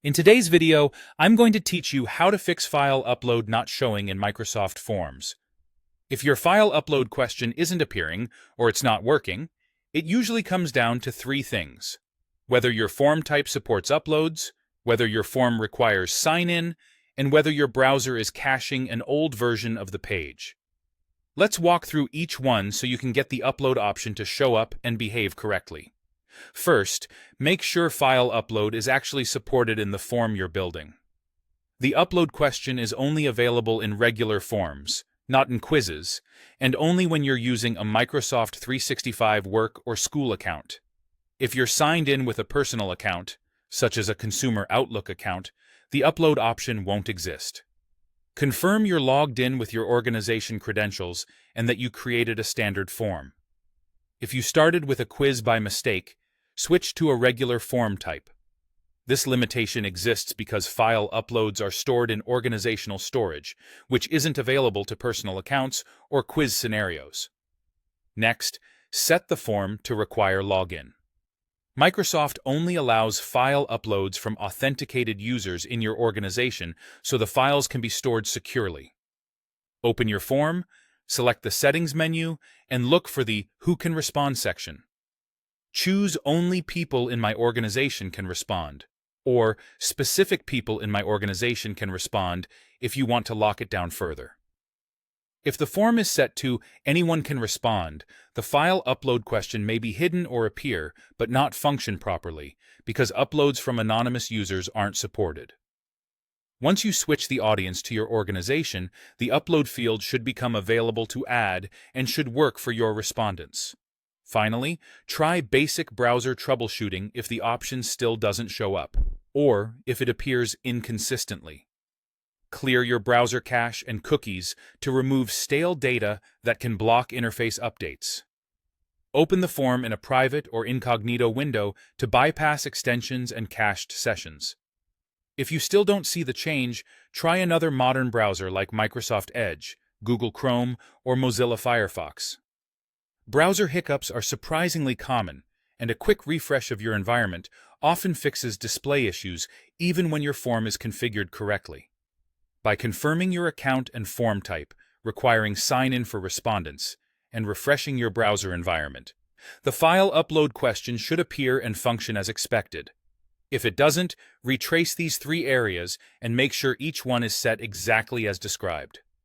In today's video, I'm going to teach you how to fix file upload not showing in Microsoft Forms. If your file upload question isn't appearing, or it's not working, it usually comes down to three things: whether your form type supports uploads, whether your form requires sign-in, and whether your browser is caching an old version of the page. Let's walk through each one so you can get the upload option to show up and behave correctly. First, make sure file upload is actually supported in the form you're building. The upload question is only available in regular forms, not in quizzes, and only when you're using a Microsoft 365 work or school account. If you're signed in with a personal account, such as a consumer Outlook account, the upload option won't exist. Confirm you're logged in with your organization credentials and that you created a standard form. If you started with a quiz by mistake, switch to a regular form type. This limitation exists because file uploads are stored in organizational storage, which isn't available to personal accounts or quiz scenarios. Next, set the form to require login. Microsoft only allows file uploads from authenticated users in your organization so the files can be stored securely. Open your form, select the Settings menu, and look for the Who Can Respond section. Choose Only people in my organization can respond, or Specific people in my organization can respond if you want to lock it down further. If the form is set to Anyone can respond, the file upload question may be hidden or appear, but not function properly, because uploads from anonymous users aren't supported. Once you switch the audience to your organization, the upload field should become available to add and should work for your respondents. Finally, try basic browser troubleshooting if the option still doesn't show up, or if it appears inconsistently. Clear your browser cache and cookies to remove stale data that can block interface updates. Open the form in a private or incognito window to bypass extensions and cached sessions. If you still don't see the change, try another modern browser like Microsoft Edge, Google Chrome, or Mozilla Firefox. Browser hiccups are surprisingly common, and a quick refresh of your environment often fixes display issues even when your form is configured correctly. By confirming your account and form type, requiring sign-in for respondents, and refreshing your browser environment, the file upload question should appear and function as expected. If it doesn't, retrace these three areas and make sure each one is set exactly as described.